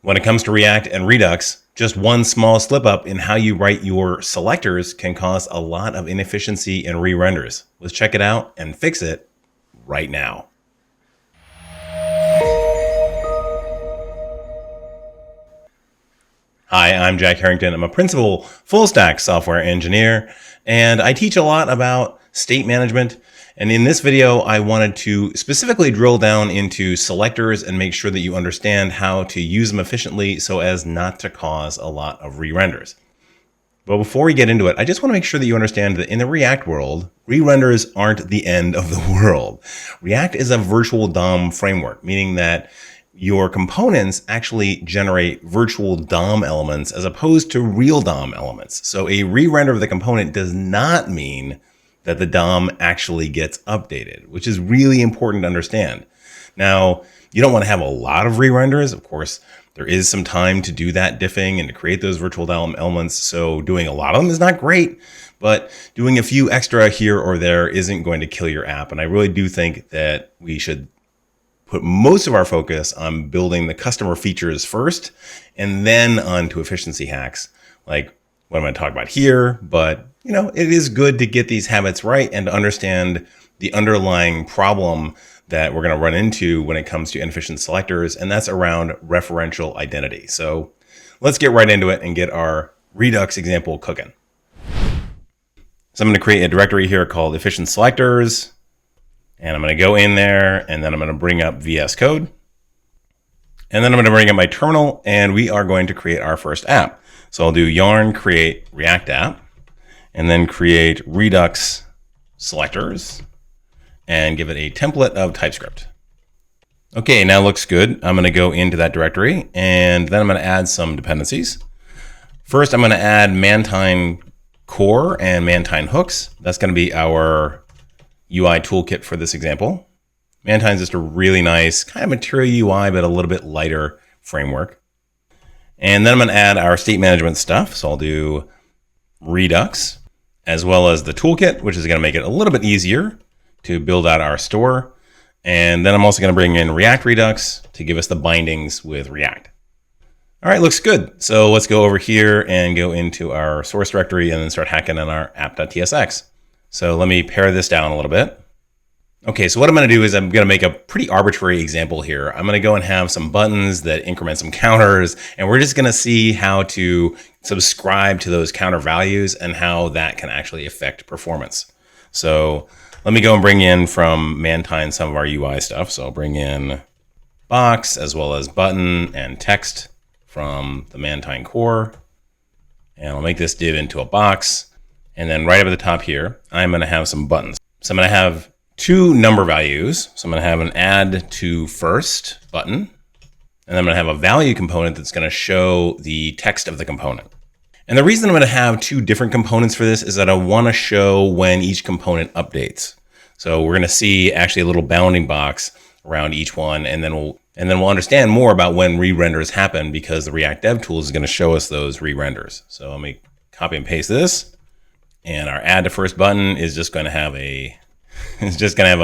When it comes to React and Redux, just one small slip up in how you write your selectors can cause a lot of inefficiency in re-renders. Let's check it out and fix it right now. Hi, I'm Jack Herrington. I'm a principal full-stack software engineer, and I teach a lot about state management. And in this video, I wanted to specifically drill down into selectors and make sure that you understand how to use them efficiently so as not to cause a lot of re-renders. But before we get into it, I just want to make sure that you understand that in the React world, re-renders aren't the end of the world. React is a virtual DOM framework, meaning that your components actually generate virtual DOM elements as opposed to real DOM elements. So a re-render of the component does not mean that the DOM actually gets updated, which is really important to understand. Now, you don't want to have a lot of re-renders. Of course, there is some time to do that diffing and to create those virtual DOM elements. So doing a lot of them is not great, but doing a few extra here or there isn't going to kill your app. And I really do think that we should put most of our focus on building the customer features first and then on to efficiency hacks, like what I'm going to talk about here. But you know, it is good to get these habits right and to understand the underlying problem that we're going to run into when it comes to inefficient selectors, and that's around referential identity. So let's get right into it and get our Redux example cooking. So I'm going to create a directory here called efficient selectors, and I'm going to go in there, and then I'm going to bring up VS Code, and then I'm going to bring up my terminal, and we are going to create our first app. So I'll do yarn create React app, and then create Redux selectors and give it a template of TypeScript. Okay, now it looks good. I'm going to go into that directory and then I'm going to add some dependencies. First, I'm going to add Mantine core and Mantine hooks. That's going to be our UI toolkit for this example. Mantine is just a really nice kind of material UI, but a little bit lighter framework. And then I'm going to add our state management stuff. So I'll do Redux, as well as the toolkit, which is going to make it a little bit easier to build out our store. And then I'm also going to bring in React Redux to give us the bindings with React. All right, looks good. So let's go over here and go into our source directory and then start hacking on our app.tsx. So let me pare this down a little bit. Okay, so what I'm going to do is I'm going to make a pretty arbitrary example here. I'm going to go and have some buttons that increment some counters, and we're just going to see how to subscribe to those counter values and how that can actually affect performance. So let me go and bring in from Mantine some of our UI stuff. So I'll bring in box as well as button and text from the Mantine core, and I'll make this div into a box. And then right up at the top here, I'm going to have some buttons. So I'm going to have two number values. So I'm going to have an add to first button, and then I'm going to have a value component that's going to show the text of the component. And the reason I'm going to have two different components for this is that I want to show when each component updates. So we're going to see actually a little bounding box around each one, and then we'll understand more about when re-renders happen because the React Dev Tools is going to show us those re-renders. So let me copy and paste this, and our add to first button is just going to have a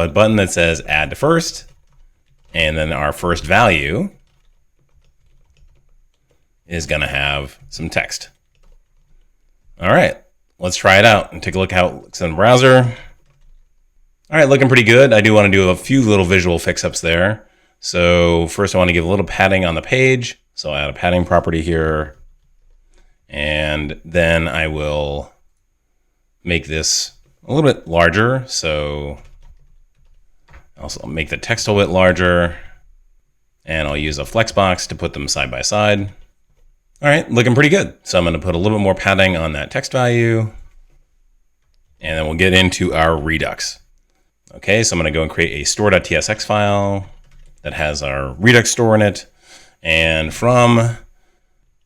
button that says add to first, and then our first value is going to have some text. All right, let's try it out and take a look how it looks in the browser. All right, looking pretty good. I do want to do a few little visual fix-ups there. So first I want to give a little padding on the page. So I'll add a padding property here, and then I will make this a little bit larger. So I'll make the text a little bit larger, and I'll use a flexbox to put them side by side. All right, looking pretty good. So I'm going to put a little bit more padding on that text value, and then we'll get into our Redux. Okay, so I'm going to go and create a store.tsx file that has our Redux store in it, and from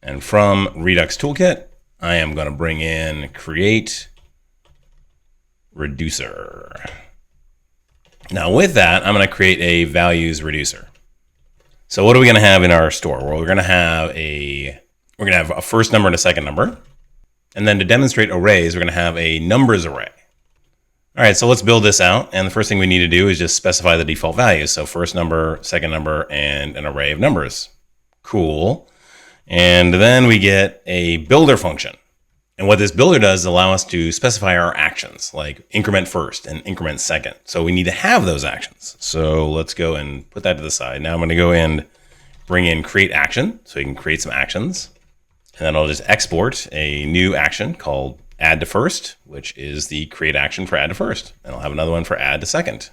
Redux toolkit, I am going to bring in create reducer. Now with that, I'm going to create a values reducer. So what are we going to have in our store? Well, we're going to have a first number and a second number. And then to demonstrate arrays, we're going to have a numbers array. All right, so let's build this out. And the first thing we need to do is just specify the default values. So first number, second number, and an array of numbers. Cool. And then we get a builder function. And what this builder does is allow us to specify our actions, like increment first and increment second. So we need to have those actions. So let's go and put that to the side. Now I'm going to go and bring in create action, so you can create some actions. And then I'll just export a new action called add to first, which is the create action for add to first. And I'll have another one for add to second.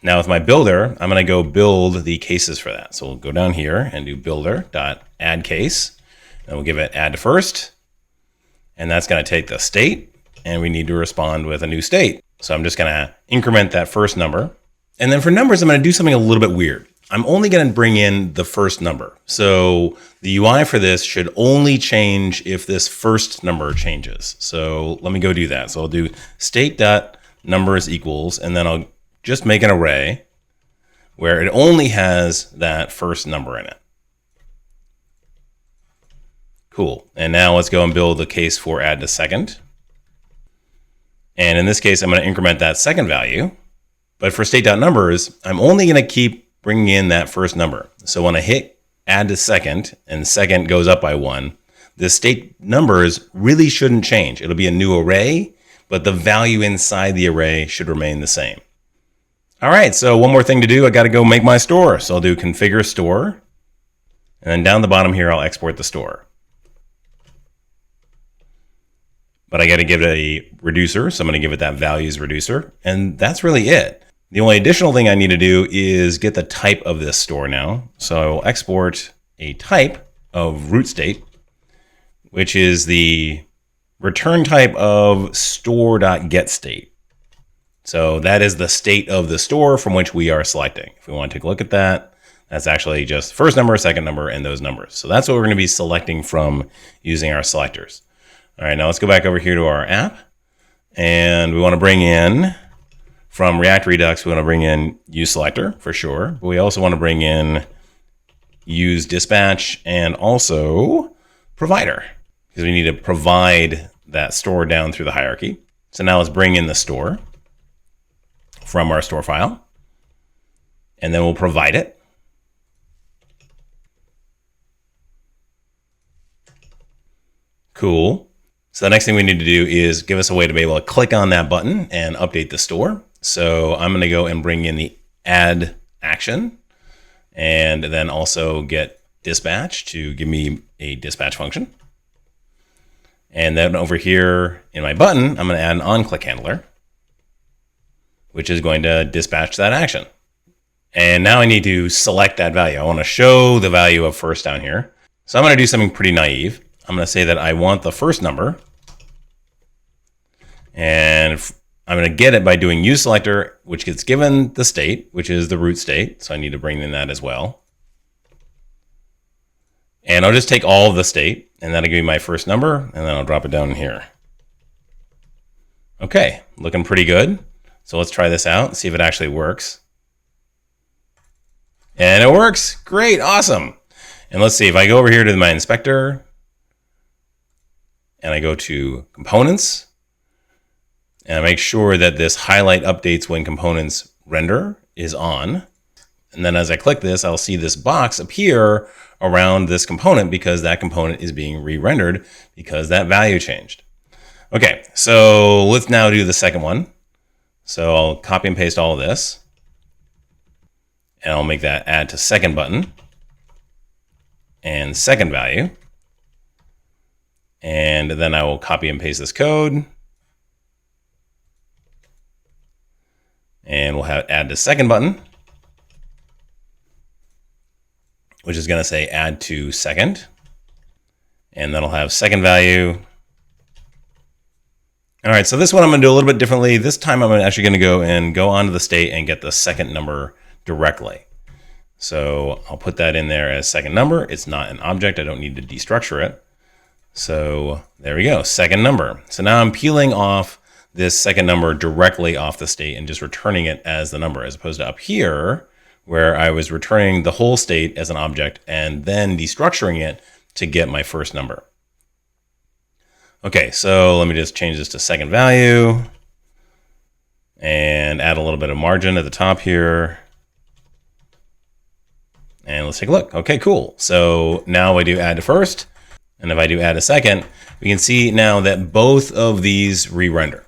Now with my builder, I'm going to go build the cases for that. So we'll go down here and do builder.addCase. And we'll give it add to first. And that's going to take the state, and we need to respond with a new state. So I'm just going to increment that first number. And then for numbers, I'm going to do something a little bit weird. I'm only going to bring in the first number. So the UI for this should only change if this first number changes. So let me go do that. So I'll do state.numbers equals, and then I'll just make an array where it only has that first number in it. Cool. And now let's go and build the case for add to second. And in this case, I'm going to increment that second value. But for state.numbers, I'm only going to keep bringing in that first number. So when I hit add to second and second goes up by 1, the state numbers really shouldn't change. It'll be a new array, but the value inside the array should remain the same. All right, so one more thing to do. I got to go make my store. So I'll do configure store. And then down the bottom here, I'll export the store. But I got to give it a reducer, so I'm going to give it that values reducer, and that's really it. The only additional thing I need to do is get the type of this store now. So I will export a type of root state, which is the return type of store.getState. So that is the state of the store from which we are selecting. If we want to take a look at that, that's actually just first number, second number, and those numbers. So that's what we're going to be selecting from using our selectors. All right, now let's go back over here to our app, and we want to bring in, from React Redux, we want to bring in useSelector for sure, but we also want to bring in useDispatch and also provider, because we need to provide that store down through the hierarchy. So now let's bring in the store from our store file, and then we'll provide it. Cool. So the next thing we need to do is give us a way to be able to click on that button and update the store. So I'm going to go and bring in the add action, and then also get dispatch to give me a dispatch function. And then over here in my button, I'm going to add an on-click handler, which is going to dispatch that action. And now I need to select that value. I want to show the value of first down here. So I'm going to do something pretty naive. I'm going to say that I want the first number, and I'm going to get it by doing useSelector, which gets given the state, which is the root state. So I need to bring in that as well. And I'll just take all of the state, and that'll give me my first number, and then I'll drop it down here. Okay, looking pretty good. So let's try this out and see if it actually works. And it works. Great, awesome. And let's see, if I go over here to my inspector, and I go to components, and I make sure that this highlight updates when components render is on. And then as I click this, I'll see this box appear around this component because that component is being re-rendered because that value changed. Okay, so let's now do the second one. So I'll copy and paste all of this, and I'll make that add to second button and second value. And then I will copy and paste this code. And we'll have add to second button, which is going to say add to second. And then I'll have second value. All right, so this one I'm going to do a little bit differently. This time I'm actually going to go onto the state and get the second number directly. So I'll put that in there as second number. It's not an object. I don't need to destructure it. So there we go, second number. So now I'm peeling off this second number directly off the state and just returning it as the number, as opposed to up here where I was returning the whole state as an object and then destructuring it to get my first number. Okay, so let me just change this to second value and add a little bit of margin at the top here. And let's take a look. Okay, cool. So now I do add to first, and if I do add to second, we can see now that both of these re-render.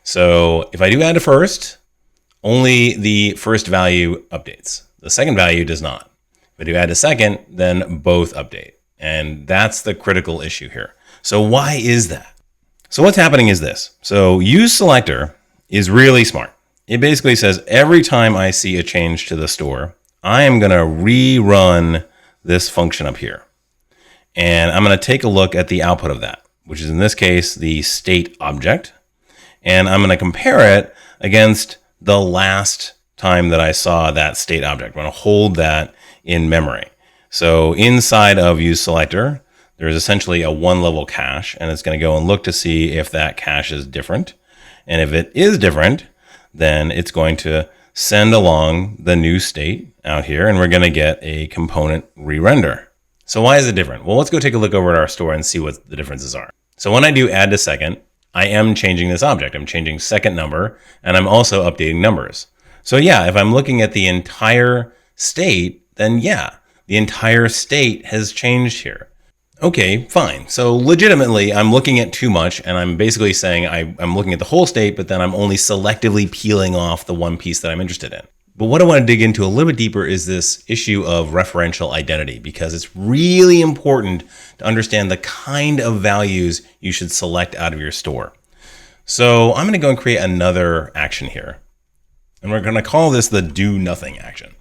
So if I do add to first, only the first value updates. The second value does not. If I do add to second, then both update. And that's the critical issue here. So why is that? So what's happening is this. So useSelector is really smart. It basically says every time I see a change to the store, I am going to rerun this function up here. And I'm going to take a look at the output of that, which is in this case, the state object. And I'm going to compare it against the last time that I saw that state object. I'm going to hold that in memory. So inside of useSelector, there's essentially a one-level cache, and it's going to go and look to see if that cache is different. And if it is different, then it's going to send along the new state out here, and we're going to get a component re-render. So why is it different? Well, let's go take a look over at our store and see what the differences are. So when I do add to second, I am changing this object. I'm changing second number, and I'm also updating numbers. So yeah, if I'm looking at the entire state, then yeah, the entire state has changed here. Okay, fine. So legitimately, I'm looking at too much, and I'm basically saying I'm looking at the whole state, but then I'm only selectively peeling off the one piece that I'm interested in. But what I want to dig into a little bit deeper is this issue of referential identity, because it's really important to understand the kind of values you should select out of your store. So I'm going to go and create another action here, and we're going to call this the do nothing action.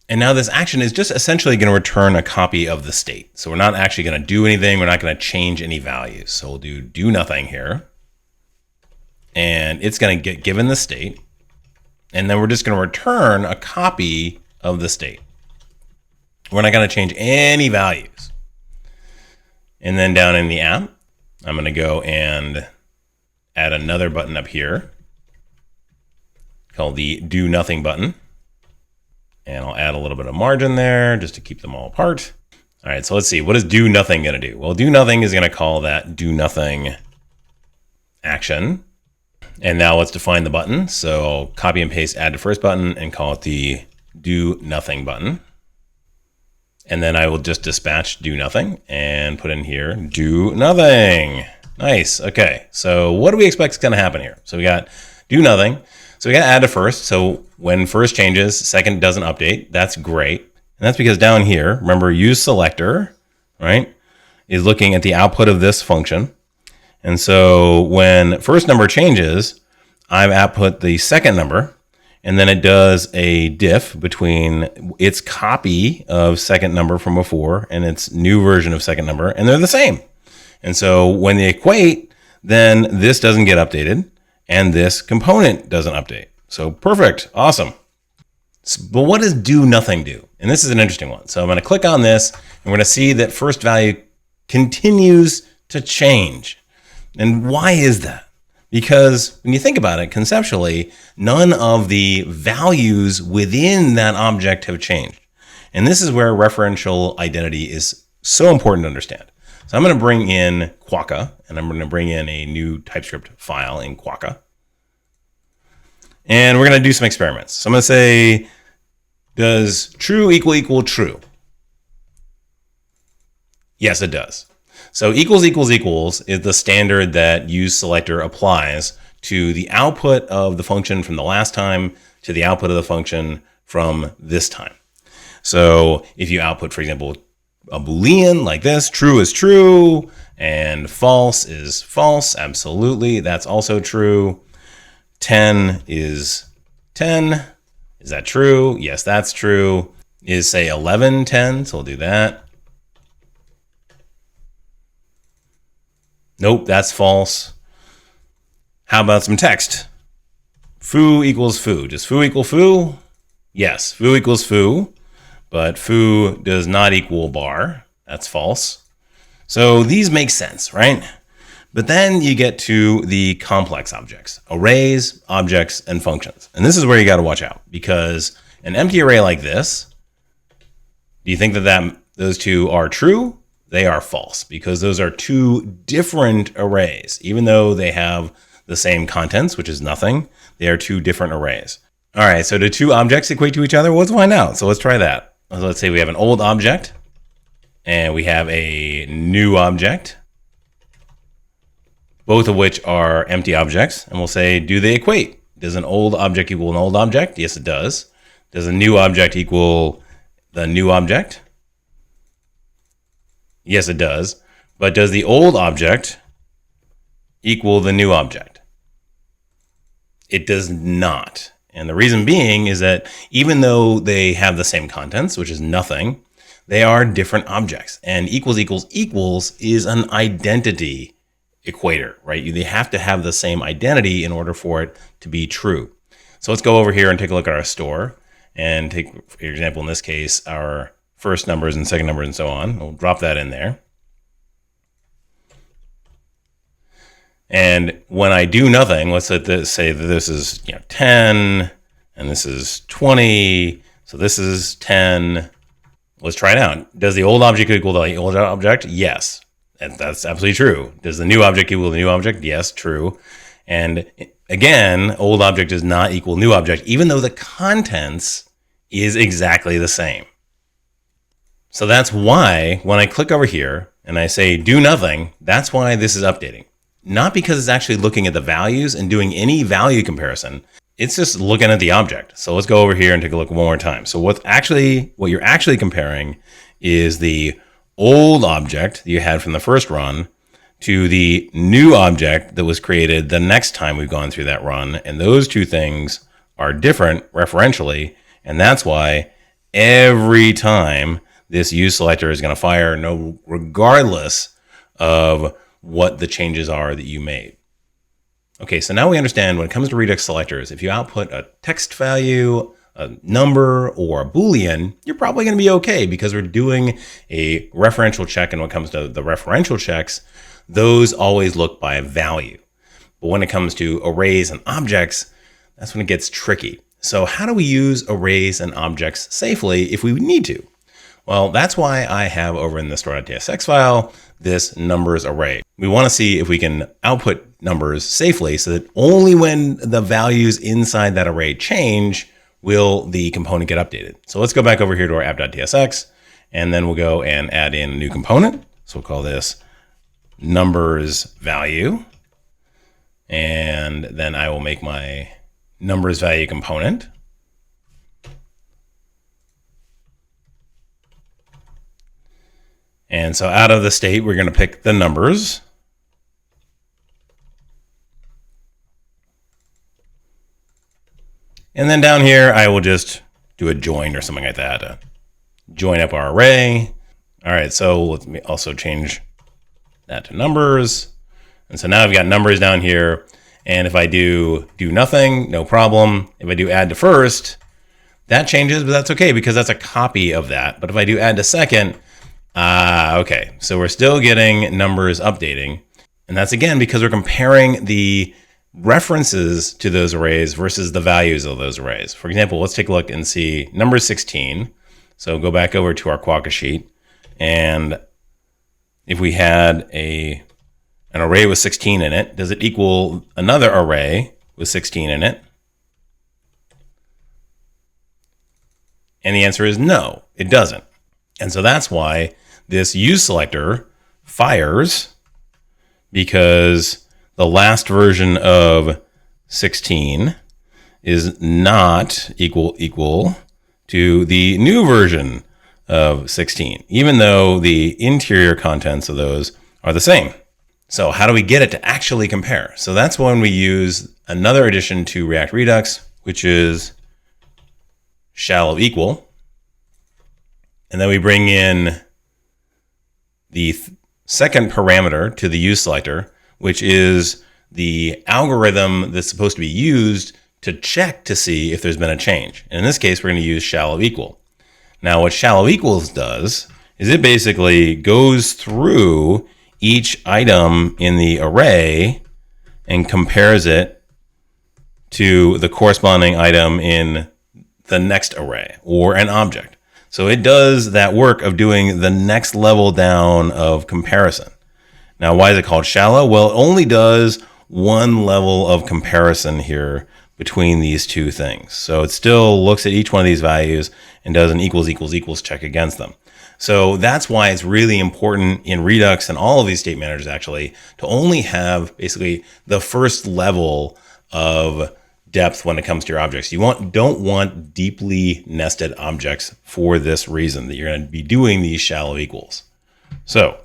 And now this action is just essentially going to return a copy of the state. So we're not actually going to do anything. We're not going to change any values. So we'll do nothing here. And it's going to get given the state. And then we're just going to return a copy of the state. We're not going to change any values. And then down in the app, I'm going to go and add another button up here called the do nothing button. And I'll add a little bit of margin there just to keep them all apart. All right, so let's see. What is do nothing going to do? Well, do nothing is going to call that do nothing action. And now let's define the button. So I'll copy and paste add to first button and call it the do nothing button. And then I will just dispatch do nothing and put in here do nothing. Nice. Okay, so what do we expect is going to happen here? So we got do nothing. So we got to add to first. So when first changes, second doesn't update. That's great. And that's because down here, remember useSelector, right, is looking at the output of this function. And so when first number changes, I've output the second number, and then it does a diff between its copy of second number from before and its new version of second number, and they're the same. And so when they equate, then this doesn't get updated, and this component doesn't update. So perfect, awesome. But what does do nothing do? And this is an interesting one. So I'm going to click on this, and we're going to see that first value continues to change. And why is that? Because when you think about it conceptually, none of the values within that object have changed. And this is where referential identity is so important to understand. So I'm going to bring in Quokka, and I'm going to bring in a new TypeScript file in Quokka. And we're going to do some experiments. So I'm going to say, does true equal true? Yes, it does. So equals is the standard that useSelector applies to the output of the function from the last time to the output of the function from this time. So if you output, for example, a Boolean like this, true is true, and false is false. Absolutely, that's also true. 10 is 10. Is that true? Yes, that's true. Is, say, 11 10? So we'll do that. Nope, that's false. How about some text? Foo equals foo. Does foo equal foo? Yes, foo equals foo. But foo does not equal bar. That's false. So these make sense, right? But then you get to the complex objects, arrays, objects, and functions. And this is where you got to watch out, because an empty array like this, do you think that those two are true? They are false, because those are two different arrays. Even though they have the same contents, which is nothing, they are two different arrays. All right, so do two objects equate to each other? Well, let's find out. So let's try that. Let's say we have an old object and we have a new object, both of which are empty objects. And we'll say, do they equate? Does an old object equal an old object? Yes, it does. Does a new object equal the new object? Yes, it does. But does the old object equal the new object? It does not. And the reason being is that even though they have the same contents, which is nothing, they are different objects. And equals equals equals is an identity equator, right? They have to have the same identity in order for it to be true. So let's go over here and take a look at our store and take, for example, in this case, our first numbers and second numbers and so on. We'll drop that in there. And when I do nothing, let's say that this is 10 and this is 20. So this is 10. Let's try it out. Does the old object equal the old object? Yes. And that's absolutely true. Does the new object equal the new object? Yes, true. And again, old object does not equal new object, even though the contents is exactly the same. So that's why when I click over here and I say do nothing, that's why this is updating. Not because it's actually looking at the values and doing any value comparison. It's just looking at the object. So let's go over here and take a look one more time. So what you're actually comparing is the old object that you had from the first run to the new object that was created the next time we've gone through that run. And those two things are different referentially. And that's why every time this useSelector is going to fire, regardless of what the changes are that you made. Okay, so now we understand when it comes to Redux selectors, if you output a text value, a number, or a Boolean, you're probably going to be okay because we're doing a referential check. And when it comes to the referential checks, those always look by a value. But when it comes to arrays and objects, that's when it gets tricky. So how do we use arrays and objects safely if we need to? Well, that's why I have over in the store.tsx file this numbers array. We want to see if we can output numbers safely so that only when the values inside that array change will the component get updated. So let's go back over here to our app.tsx and then we'll go and add in a new component. So we'll call this numbers value. And then I will make my numbers value component. And so out of the state, we're going to pick the numbers. And then down here, I will just do a join or something like that to join up our array. All right, so let me also change that to numbers. And so now I've got numbers down here. And if I do nothing, no problem. If I do add to first, that changes, but that's okay because that's a copy of that. But if I do add to second, okay, so we're still getting numbers updating. And that's again because we're comparing the references to those arrays versus the values of those arrays. For example, let's take a look and see number 16. So go back over to our Quokka sheet. And if we had an array with 16 in it, does it equal another array with 16 in it? And the answer is no, it doesn't. And so that's why this useSelector fires, because the last version of 16 is not equal to the new version of 16, even though the interior contents of those are the same. So how do we get it to actually compare? So that's when we use another addition to React Redux, which is shall of equal. And then we bring in the second parameter to the useSelector, which is the algorithm that's supposed to be used to check to see if there's been a change. And in this case, we're going to use shall of equal. Now, what shall of equals does is it basically goes through each item in the array and compares it to the corresponding item in the next array or an object. So it does that work of doing the next level down of comparison. Now, why is it called shallow? Well, it only does one level of comparison here between these two things. So it still looks at each one of these values and does an equals equals equals check against them. So that's why it's really important in Redux and all of these state managers actually to only have basically the first level of depth when it comes to your objects. You don't want deeply nested objects for this reason, that you're going to be doing these shallow equals. So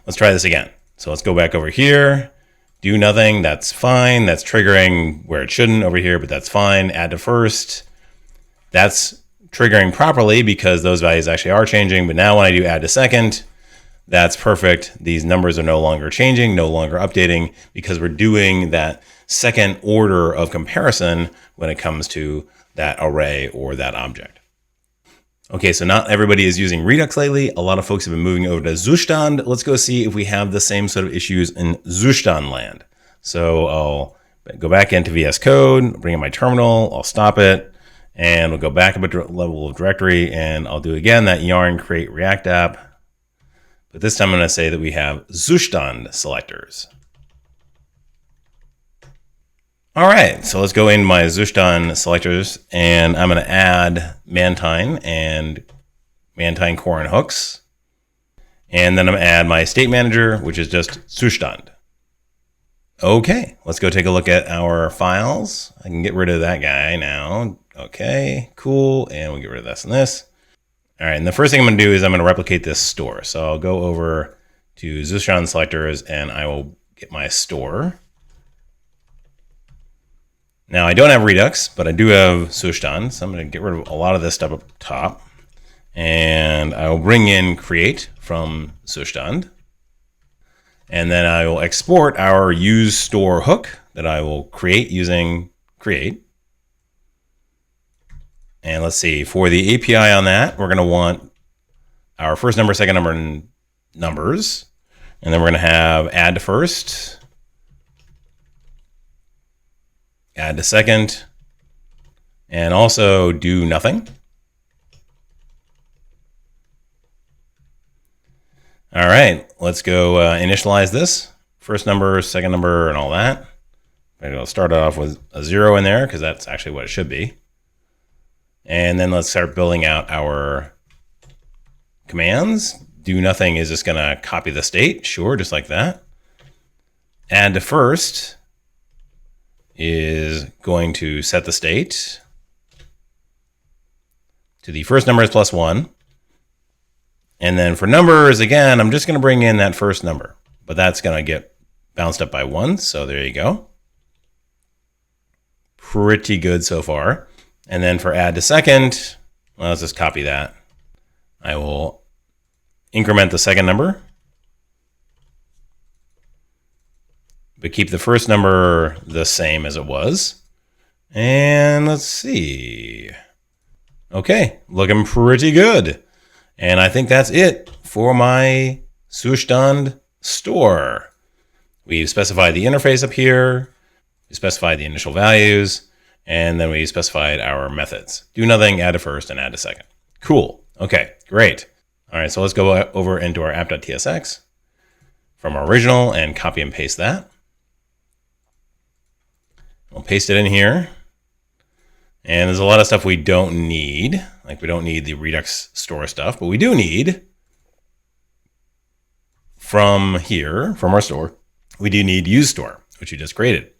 let's try this again. So let's go back over here. Do nothing. That's fine. That's triggering where it shouldn't over here, but that's fine. Add to first. That's triggering properly because those values actually are changing. But now when I do add to second, that's perfect. These numbers are no longer changing, no longer updating, because we're doing that second order of comparison when it comes to that array or that object. Okay, so not everybody is using Redux lately. A lot of folks have been moving over to Zustand. Let's go see if we have the same sort of issues in Zustand land. So I'll go back into VS Code, bring in my terminal, I'll stop it, and we'll go back up a level of directory, and I'll do again that yarn create React app. But this time I'm going to say that we have Zustand selectors. All right, so let's go in my Zustand selectors, and I'm going to add Mantine and Mantine core and hooks. And then I'm going to add my state manager, which is just Zustand. Okay, let's go take a look at our files. I can get rid of that guy now. Okay, cool. And we'll get rid of this and this. All right, and the first thing I'm going to do is I'm going to replicate this store. So I'll go over to Zustand selectors, and I will get my store. Now I don't have Redux, but I do have Zustand, so I'm going to get rid of a lot of this stuff up top. And I will bring in create from Zustand. And then I will export our use store hook that I will create using create. And let's see, for the API on that, we're going to want our first number, second number, and numbers. And then we're going to have add to first, add to second, and also do nothing. All right, let's go initialize this. First number, second number, and all that. Maybe I'll start it off with a 0 in there because that's actually what it should be. And then let's start building out our commands. Do nothing is just going to copy the state. Sure, just like that. Add to first is going to set the state to the first number is +1. And then for numbers, again, I'm just going to bring in that first number, but that's going to get bounced up by 1. So there you go. Pretty good so far. And then for add to second, well, let's just copy that. I will increment the second number, but keep the first number the same as it was. And let's see. Okay, looking pretty good. And I think that's it for my Zustand store. We've specified the interface up here. We specified the initial values. And then we specified our methods. Do nothing, add to first, and add to second. Cool. Okay, great. All right, so let's go over into our app.tsx from our original and copy and paste that. We'll paste it in here. And there's a lot of stuff we don't need. Like we don't need the Redux store stuff, but we do need from here, from our store, we do need use store, which we just created.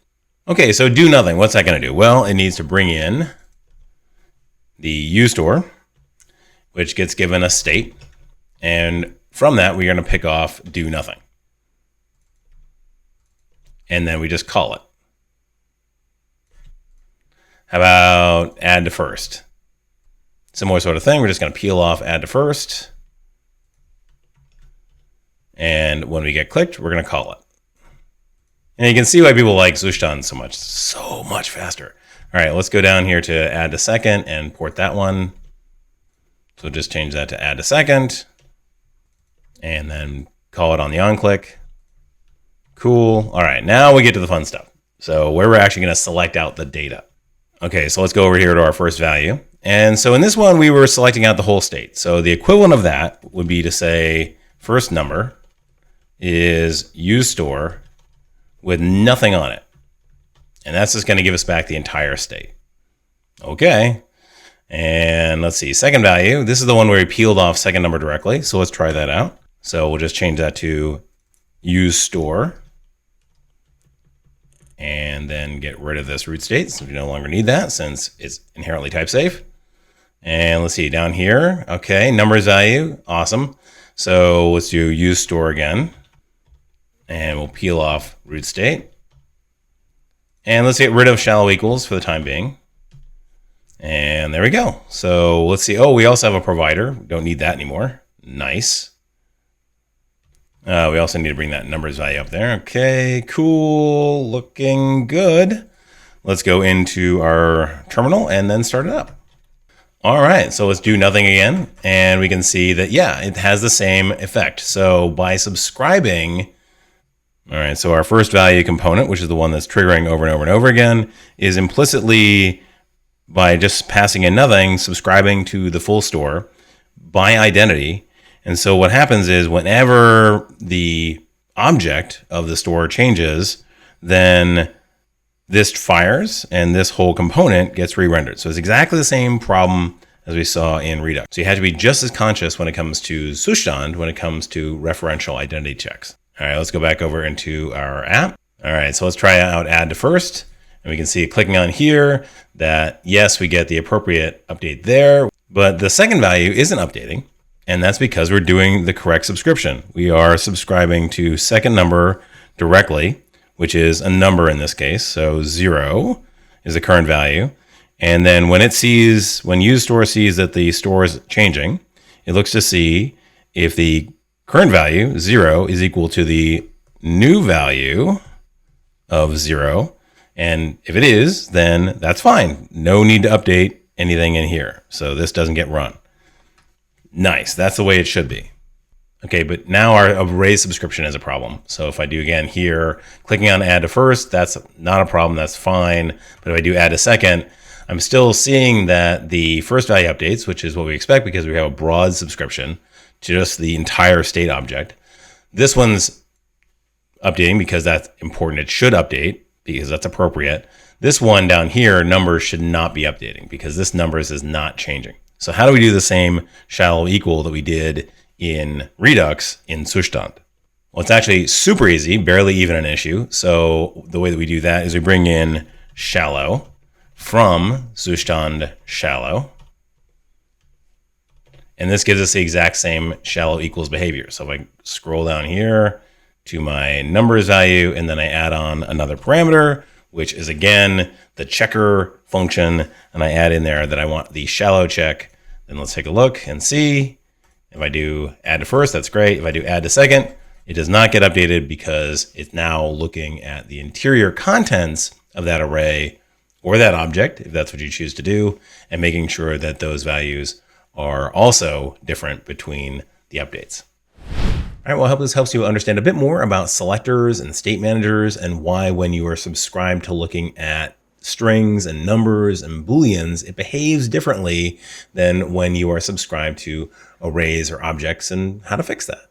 Okay, so do nothing. What's that going to do? Well, it needs to bring in the use store, which gets given a state. And from that, we're going to pick off do nothing. And then we just call it. How about add to first? Similar sort of thing. We're just going to peel off add to first. And when we get clicked, we're going to call it. And you can see why people like Zustand so much faster. All right, let's go down here to add to second and port that one. So just change that to add to second. And then call it on the onClick. Cool. All right, now we get to the fun stuff. So where we're actually going to select out the data. Okay, so let's go over here to our first value. And so in this one, we were selecting out the whole state. So the equivalent of that would be to say first number is use store with nothing on it. And that's just going to give us back the entire state. Okay. And let's see, second value. This is the one where we peeled off second number directly. So let's try that out. So we'll just change that to useStore. And then get rid of this root state since we no longer need that since it's inherently type safe. And let's see down here. Okay, numbers value, awesome. So let's do useStore again. And we'll peel off root state. And let's get rid of shallow equals for the time being. And there we go. So let's see. Oh, we also have a provider. We don't need that anymore. Nice. We also need to bring that numbers value up there. Okay, cool. Looking good. Let's go into our terminal and then start it up. All right, so let's do nothing again. And we can see that, yeah, it has the same effect. So by subscribing, all right, so our first value component, which is the one that's triggering over and over and over again, is implicitly, by just passing in nothing, subscribing to the full store by identity. And so what happens is whenever the object of the store changes, then this fires and this whole component gets re-rendered. So it's exactly the same problem as we saw in Redux. So you have to be just as conscious when it comes to Zustand, when it comes to referential identity checks. All right, let's go back over into our app. All right, so let's try out add to first. And we can see clicking on here that yes, we get the appropriate update there, but the second value isn't updating. And that's because we're doing the correct subscription. We are subscribing to second number directly, which is a number in this case. So 0 is the current value. And then when useStore sees that the store is changing, it looks to see if the current value, 0, is equal to the new value of 0. And if it is, then that's fine. No need to update anything in here. So this doesn't get run. Nice, that's the way it should be. Okay, but now our array subscription is a problem. So if I do again here, clicking on add to first, that's not a problem, that's fine. But if I do add to second, I'm still seeing that the first value updates, which is what we expect because we have a broad subscription to just the entire state object. This one's updating because that's important. It should update because that's appropriate. This one down here, numbers should not be updating because this numbers is not changing. So how do we do the same shallow equal that we did in Redux in Zustand? Well, it's actually super easy, barely even an issue. So the way that we do that is we bring in shallow from Zustand shallow. And this gives us the exact same shallow equals behavior. So if I scroll down here to my numbers value, and then I add on another parameter, which is again the checker function, and I add in there that I want the shallow check. Then let's take a look and see. If I do add to first, that's great. If I do add to second, it does not get updated because it's now looking at the interior contents of that array or that object, if that's what you choose to do, and making sure that those values are also different between the updates. All right, well, I hope this helps you understand a bit more about selectors and state managers and why when you are subscribed to looking at strings and numbers and booleans, it behaves differently than when you are subscribed to arrays or objects and how to fix that.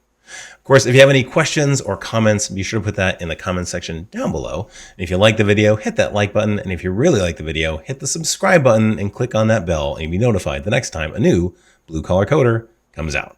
Of course, if you have any questions or comments, be sure to put that in the comment section down below. And if you like the video, hit that like button. And if you really like the video, hit the subscribe button and click on that bell and you'll be notified the next time a new Blue Collar Coder comes out.